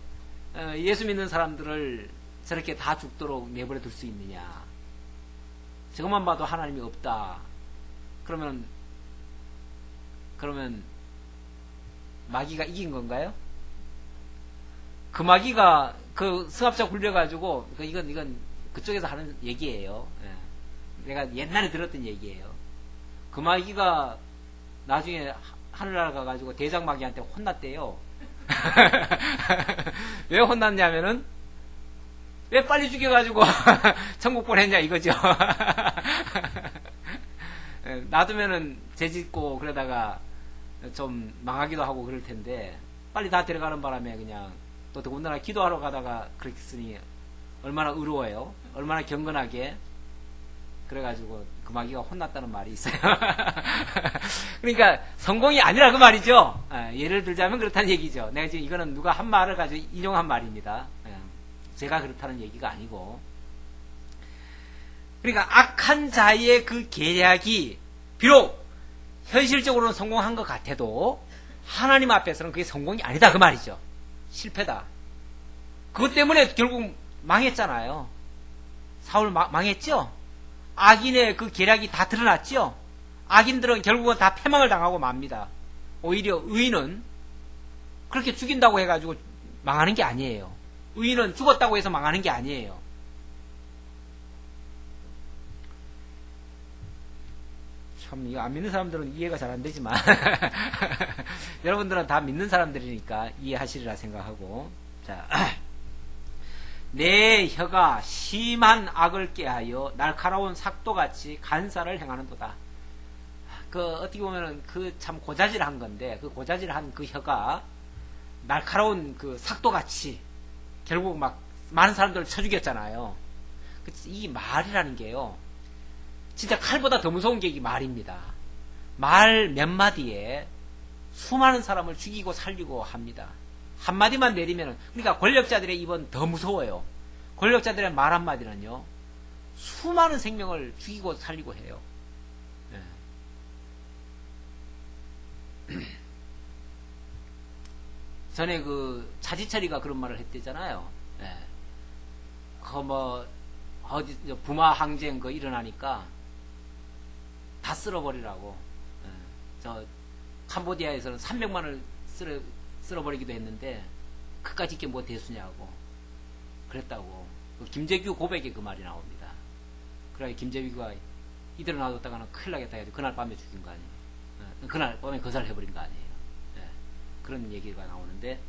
예수 믿는 사람들을 저렇게 다 죽도록 내버려 둘 수 있느냐. 저것만 봐도 하나님이 없다. 그러면 마귀가 이긴 건가요? 그 마귀가 그 승합차 굴려가지고 이건 그쪽에서 하는 얘기예요. 내가 옛날에 들었던 얘기예요. 그 마귀가 나중에 하늘나라 가가지고 대장 마귀한테 혼났대요. 왜 혼났냐면은 왜 빨리 죽여가지고 천국 보냈냐 이거죠. 놔두면은 죄짓고 그러다가 좀 망하기도 하고 그럴 텐데 빨리 다 데려가는 바람에 그냥 또 더군다나 기도하러 가다가 그렇게 쓰니 얼마나 의로워요. 얼마나 경건하게. 그래가지고 그 마귀가 혼났다는 말이 있어요. 그러니까 성공이 아니라 그 말이죠. 예를 들자면 그렇다는 얘기죠. 내가 지금 이거는 누가 한 말을 가지고 인용한 말입니다. 제가 그렇다는 얘기가 아니고. 그러니까 악한 자의 그 계략이 비록 현실적으로는 성공한 것 같아도 하나님 앞에서는 그게 성공이 아니다 그 말이죠. 실패다. 그것 때문에 결국 망했잖아요. 사울 망했죠. 악인의 그 계략이 다 드러났죠. 악인들은 결국은 다 패망을 당하고 맙니다. 오히려 의인은 그렇게 죽인다고 해가지고 망하는 게 아니에요. 의인은 죽었다고 해서 망하는 게 아니에요. 참 이거 안 믿는 사람들은 이해가 잘 안 되지만 여러분들은 다 믿는 사람들이니까 이해하시리라 생각하고. 자, 내 혀가 심한 악을 꾀하여 날카로운 삭도같이 간사를 행하는도다. 어떻게 보면은 참 고자질한 건데 그 고자질한 그 혀가 날카로운 그 삭도같이 결국 막 많은 사람들을 쳐 죽였잖아요. 이 말이라는 게요. 진짜 칼보다 더 무서운 게 이 말입니다. 말 몇 마디에 수많은 사람을 죽이고 살리고 합니다. 한마디만 내리면은, 그러니까 권력자들의 입은 더 무서워요. 권력자들의 말 한마디는요, 수많은 생명을 죽이고 살리고 해요. 전에 차지철이가 그런 말을 했대잖아요. 어디, 부마 항쟁 일어나니까 다 쓸어버리라고. 캄보디아에서는 300만을 쓸어버리기도 했는데, 그까짓 게 뭐 대수냐고. 그랬다고. 김재규 고백에 그 말이 나옵니다. 그래, 김재규가 이대로 놔뒀다가는 큰일 나겠다 해서 그날 밤에 죽인 거 아니에요. 그날 밤에 거살해버린 거 아니에요. 그런 얘기가 나오는데,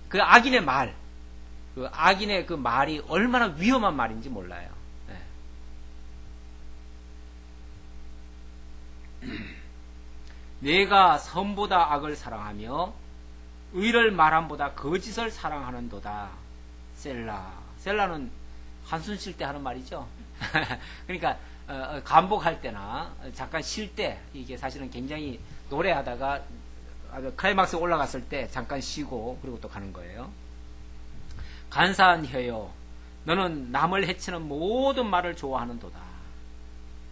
그 악인의 말, 악인의 그 말이 얼마나 위험한 말인지 몰라요. 내가 선보다 악을 사랑하며 의를 말함보다 거짓을 사랑하는도다. 셀라는 한숨 쉴 때 하는 말이죠. 그러니까 감복할 때나 잠깐 쉴 때, 이게 사실은 굉장히 노래하다가 클라이막스 올라갔을 때 잠깐 쉬고 그리고 또 가는 거예요. 간사한 혀요, 너는 남을 해치는 모든 말을 좋아하는도다.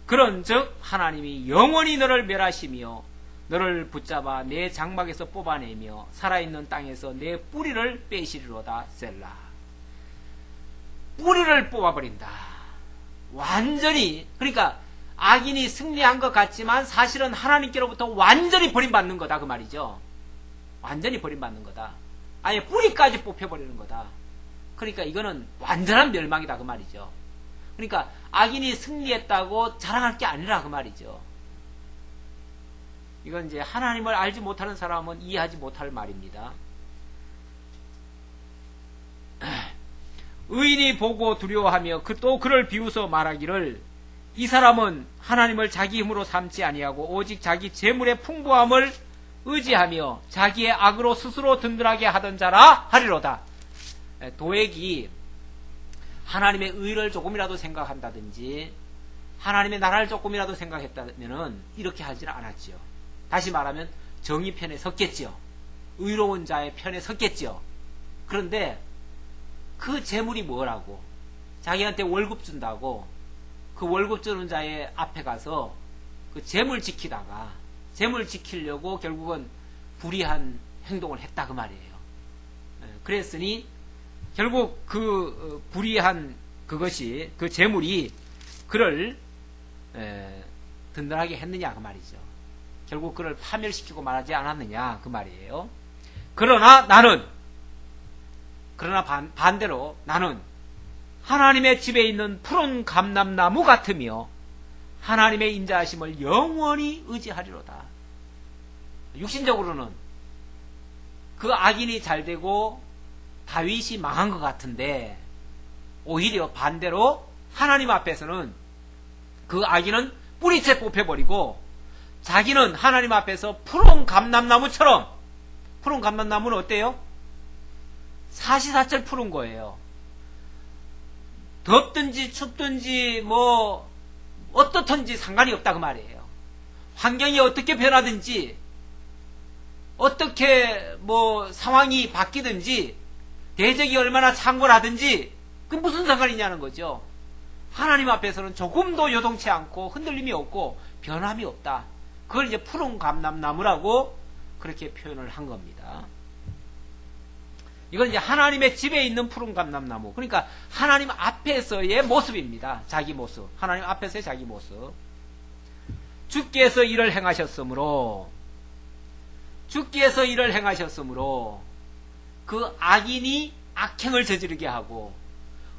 그런즉 하나님이 영원히 너를 멸하시며 너를 붙잡아 내 장막에서 뽑아내며 살아있는 땅에서 내 뿌리를 빼시리로다. 셀라. 뿌리를 뽑아버린다. 완전히. 그러니까 악인이 승리한 것 같지만 사실은 하나님께로부터 완전히 버림받는 거다 그 말이죠. 완전히 버림받는 거다. 아예 뿌리까지 뽑혀버리는 거다. 그러니까 이거는 완전한 멸망이다 그 말이죠. 그러니까 악인이 승리했다고 자랑할 게 아니라 그 말이죠. 이건 이제 하나님을 알지 못하는 사람은 이해하지 못할 말입니다. 의인이 보고 두려워하며 또 그를 비웃어 말하기를, 이 사람은 하나님을 자기 힘으로 삼지 아니하고 오직 자기 재물의 풍부함을 의지하며 자기의 악으로 스스로 든든하게 하던 자라 하리로다. 도액이 하나님의 의를 조금이라도 생각한다든지 하나님의 나라를 조금이라도 생각했다면은 이렇게 하지는 않았지요. 다시 말하면 정의 편에 섰겠지요. 의로운 자의 편에 섰겠지요. 그런데 그 재물이 뭐라고, 자기한테 월급 준다고 그 월급 주는 자의 앞에 가서 그 재물 지키다가 재물 지키려고 결국은 불의한 행동을 했다 그 말이에요. 그랬으니 결국 그 불의한 그것이 그 재물이 그를 든든하게 했느냐 그 말이죠. 결국 그를 파멸시키고 말하지 않았느냐 그 말이에요. 그러나 반대로 나는 하나님의 집에 있는 푸른 감람나무 같으며 하나님의 인자하심을 영원히 의지하리로다. 육신적으로는 그 악인이 잘되고 다윗이 망한 것 같은데 오히려 반대로 하나님 앞에서는 그 악인은 뿌리채 뽑혀버리고 자기는 하나님 앞에서 푸른 감람나무처럼, 푸른 감람나무는 어때요? 사시사철 푸른 거예요. 덥든지 춥든지 뭐 어떻든지 상관이 없다 그 말이에요. 환경이 어떻게 변하든지 어떻게 뭐 상황이 바뀌든지 대적이 얼마나 창궐하든지 그 무슨 상관이냐는 거죠. 하나님 앞에서는 조금도 요동치 않고 흔들림이 없고 변함이 없다. 그걸 이제 푸른 감람나무라고 그렇게 표현을 한 겁니다. 이건 이제 하나님의 집에 있는 푸른 감람나무. 그러니까 하나님 앞에서의 모습입니다. 자기 모습. 하나님 앞에서의 자기 모습. 주께서 일을 행하셨으므로 그 악인이 악행을 저지르게 하고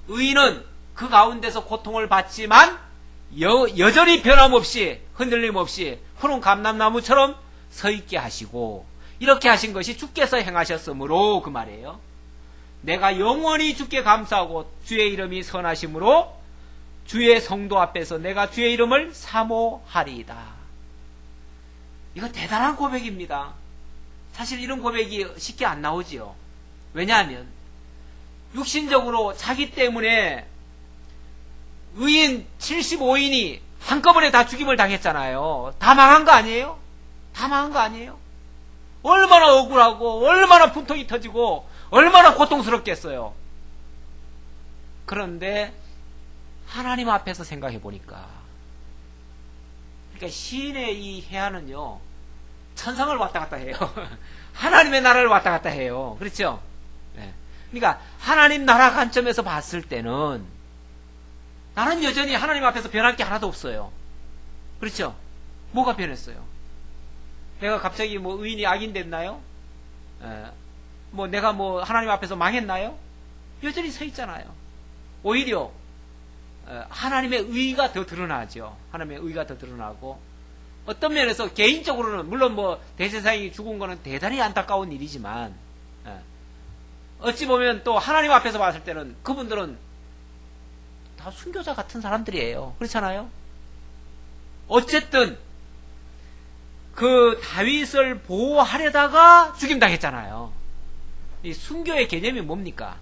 의인은 그 가운데서 고통을 받지만 여전히 변함없이 흔들림 없이 푸른 감람나무처럼 서 있게 하시고 이렇게 하신 것이 주께서 행하셨으므로 그 말이에요. 내가 영원히 주께 감사하고 주의 이름이 선하심으로 주의 성도 앞에서 내가 주의 이름을 사모하리이다. 이거 대단한 고백입니다. 사실 이런 고백이 쉽게 안 나오지요. 왜냐하면 육신적으로 자기 때문에 의인 75인이 한꺼번에 다 죽임을 당했잖아요. 다 망한 거 아니에요? 다 망한 거 아니에요? 얼마나 억울하고 얼마나 분통이 터지고 얼마나 고통스럽겠어요. 그런데 하나님 앞에서 생각해 보니까 그러니까 시인의 이 해안은요 천상을 왔다 갔다 해요. 하나님의 나라를 왔다 갔다 해요. 그렇죠? 네. 그러니까 하나님 나라 관점에서 봤을 때는 나는 여전히 하나님 앞에서 변할 게 하나도 없어요. 그렇죠? 뭐가 변했어요? 내가 갑자기 뭐 의인이 악인 됐나요? 뭐 내가 뭐 하나님 앞에서 망했나요? 여전히 서 있잖아요. 오히려 하나님의 의가 더 드러나죠. 하나님의 의가 더 드러나고 어떤 면에서 개인적으로는 물론 뭐 대제사장이 죽은 거는 대단히 안타까운 일이지만 어찌 보면 또 하나님 앞에서 봤을 때는 그분들은 다 순교자 같은 사람들이에요. 그렇잖아요? 어쨌든 그 다윗을 보호하려다가 죽임당했잖아요. 이 순교의 개념이 뭡니까?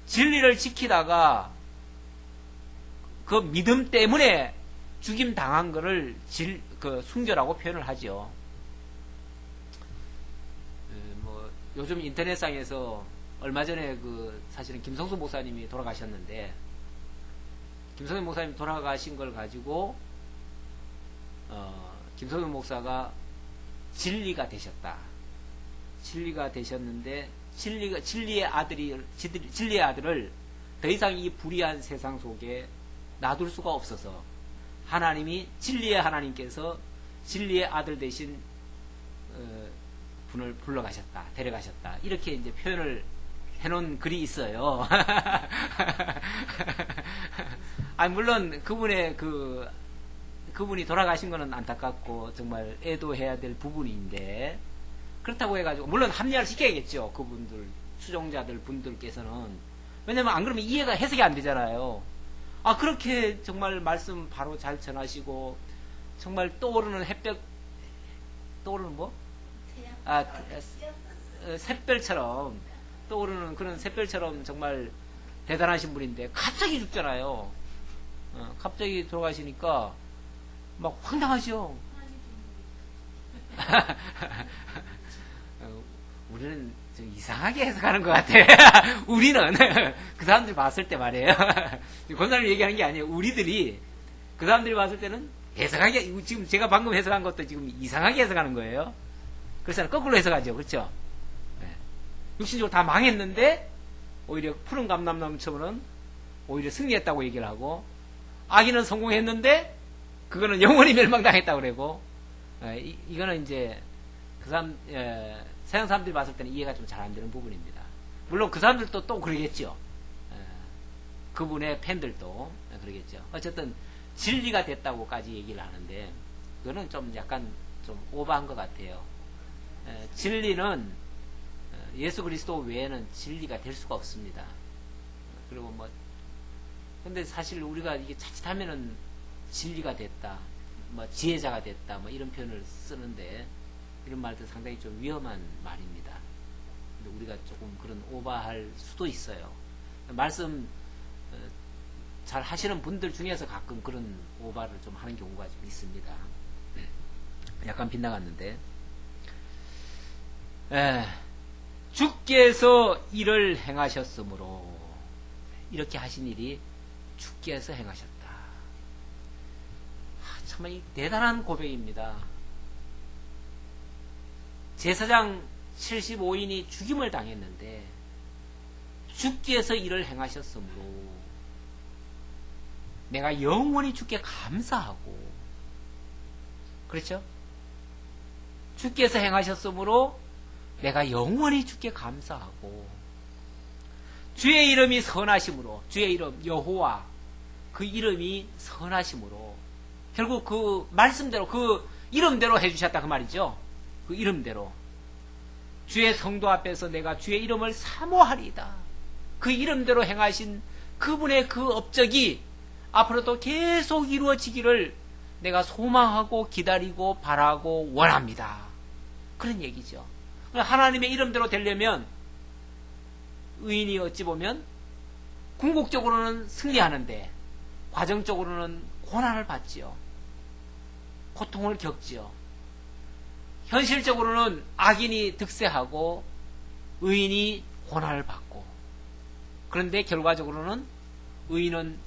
진리를 지키다가 그 믿음 때문에 죽임당한 거를 그 순교라고 표현을 하죠. 뭐 요즘 인터넷상에서 얼마 전에 사실은 김성수 목사님이 돌아가셨는데 김성수 목사님 돌아가신 걸 가지고 김성수 목사가 진리가 되셨다. 진리가 되셨는데 진리의 아들을 더 이상 이 불의한 세상 속에 놔둘 수가 없어서 하나님이 진리의 하나님께서 진리의 아들 되신 분을 불러가셨다, 데려가셨다. 이렇게 이제 표현을 해놓은 글이 있어요. 물론 그분이 돌아가신 거는 안타깝고 정말 애도해야 될 부분인데 그렇다고 해가지고 물론 합리화를 시켜야겠죠. 그분들 추종자들 분들께서는 왜냐면 안 그러면 이해가 해석이 안 되잖아요. 그렇게 정말 말씀 바로 잘 전하시고 정말 떠오르는 햇볕 떠오르는 뭐? 샛별처럼 떠오르는 그런 샛별처럼 정말 대단하신 분인데 갑자기 죽잖아요. 갑자기 돌아가시니까 막 황당하죠. 우리는 좀 이상하게 해석하는 것 같아. 우리는 그 사람들 봤을 때 말이에요. 권사님 얘기하는 게 아니에요. 우리들이 그 사람들이 봤을 때는 해석하기, 지금 제가 방금 해석한 것도 지금 이상하게 해석하는 거예요. 그래서 거꾸로 해석하죠. 그렇죠? 네. 육신적으로 다 망했는데 오히려 푸른 감람나무처럼은 오히려 승리했다고 얘기를 하고, 악인은 성공했는데 그거는 영원히 멸망당했다고 그러고, 이거는 이제 그 사람, 서양 사람들이 봤을 때는 이해가 좀 잘 안 되는 부분입니다. 물론 그 사람들도 또 그러겠죠. 그분의 팬들도 그러겠죠. 어쨌든 진리가 됐다고까지 얘기를 하는데, 그거는 좀 약간 좀 오버한 것 같아요. 진리는 예수 그리스도 외에는 진리가 될 수가 없습니다. 그리고 뭐, 근데 사실 우리가 이게 자칫하면은 진리가 됐다, 뭐 지혜자가 됐다, 뭐 이런 표현을 쓰는데, 이런 말도 상당히 좀 위험한 말입니다. 근데 우리가 조금 그런 오버할 수도 있어요. 말씀 잘 하시는 분들 중에서 가끔 그런 오바를 좀 하는 경우가 좀 있습니다. 약간 빗나갔는데, 주께서 이를 행하셨으므로, 이렇게 하신 일이 주께서 행하셨다. 정말 이 대단한 고백입니다. 제사장 75인이 죽임을 당했는데 주께서 이를 행하셨으므로 내가 영원히 주께 감사하고, 그렇죠? 주께서 행하셨으므로 내가 영원히 주께 감사하고, 주의 이름이 선하심으로, 주의 이름 여호와, 그 이름이 선하심으로, 결국 그 말씀대로, 그 이름대로 해주셨다 그 말이죠. 그 이름대로 주의 성도 앞에서 내가 주의 이름을 사모하리이다. 그 이름대로 행하신 그분의 그 업적이 앞으로도 계속 이루어지기를 내가 소망하고 기다리고 바라고 원합니다. 그런 얘기죠. 하나님의 이름대로 되려면 의인이 어찌 보면 궁극적으로는 승리하는데 과정적으로는 고난을 받지요. 고통을 겪지요. 현실적으로는 악인이 득세하고 의인이 고난을 받고, 그런데 결과적으로는 의인은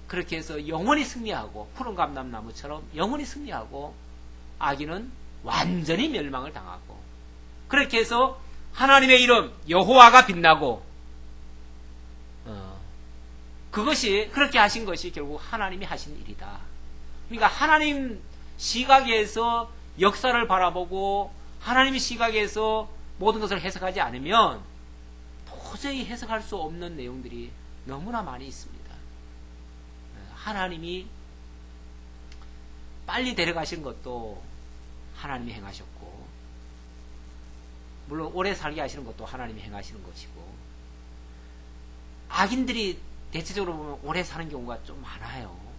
그렇게 해서 영원히 승리하고, 푸른 감람나무처럼 영원히 승리하고, 악인은 완전히 멸망을 당하고, 그렇게 해서 하나님의 이름 여호와가 빛나고, 그것이, 그렇게 하신 것이 결국 하나님이 하신 일이다. 그러니까 하나님 시각에서 역사를 바라보고 하나님의 시각에서 모든 것을 해석하지 않으면 도저히 해석할 수 없는 내용들이 너무나 많이 있습니다. 하나님이 빨리 데려가신 것도 하나님이 행하셨고, 물론 오래 살게 하시는 것도 하나님이 행하시는 것이고, 악인들이 대체적으로 보면 오래 사는 경우가 좀 많아요.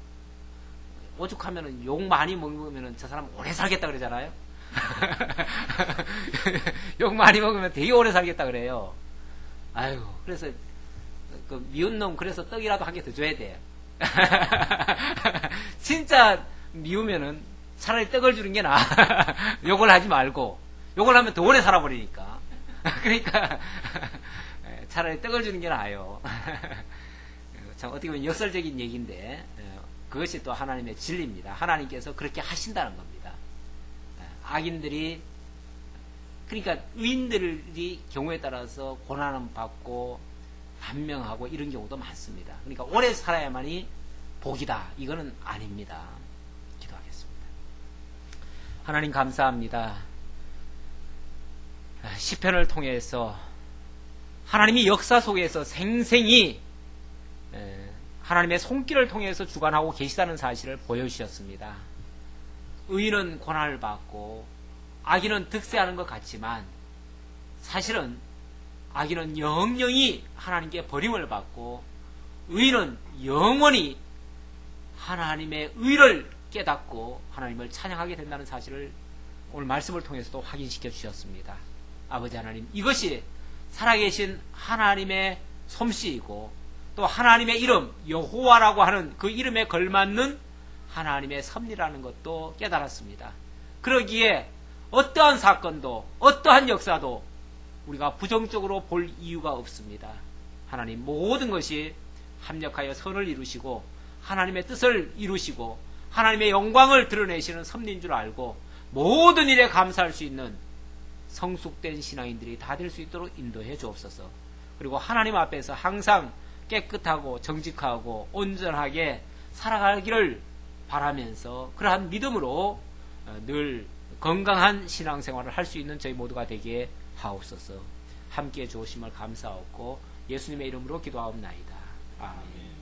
오죽하면은 욕 많이 먹으면은 저 사람 오래 살겠다 그러잖아요. 욕 많이 먹으면 되게 오래 살겠다 그래요. 아유, 그래서 그 미운 놈 그래서 떡이라도 한 개 더 줘야 돼. 진짜 미우면은 차라리 떡을 주는 게 나아. 욕을 하지 말고. 욕을 하면 더 오래 살아버리니까. 그러니까 차라리 떡을 주는 게 나아요. 참 어떻게 보면 역설적인 얘기인데 그것이 또 하나님의 진리입니다. 하나님께서 그렇게 하신다는 겁니다. 악인들이, 그러니까 의인들이 경우에 따라서 고난을 받고 반명하고 이런 경우도 많습니다. 그러니까 오래 살아야만이 복이다, 이거는 아닙니다. 기도하겠습니다. 하나님 감사합니다. 시편을 통해서 하나님이 역사 속에서 생생히 하나님의 손길을 통해서 주관하고 계시다는 사실을 보여주셨습니다. 의인은 고난을 받고 악인은 득세하는 것 같지만 사실은 악인은 영영히 하나님께 버림을 받고 의인은 영원히 하나님의 의를 깨닫고 하나님을 찬양하게 된다는 사실을 오늘 말씀을 통해서도 확인시켜 주셨습니다. 아버지 하나님, 이것이 살아계신 하나님의 솜씨이고 또 하나님의 이름 여호와라고 하는 그 이름에 걸맞는 하나님의 섭리라는 것도 깨달았습니다. 그러기에 어떠한 사건도 어떠한 역사도 우리가 부정적으로 볼 이유가 없습니다. 하나님, 모든 것이 합력하여 선을 이루시고 하나님의 뜻을 이루시고 하나님의 영광을 드러내시는 섭리인 줄 알고 모든 일에 감사할 수 있는 성숙된 신앙인들이 다 될 수 있도록 인도해 주옵소서. 그리고 하나님 앞에서 항상 깨끗하고 정직하고 온전하게 살아가기를 바라면서 그러한 믿음으로 늘 건강한 신앙생활을 할 수 있는 저희 모두가 되게 하옵소서. 함께 주오심을 감사하고 예수님의 이름으로 기도하옵나이다. 아멘.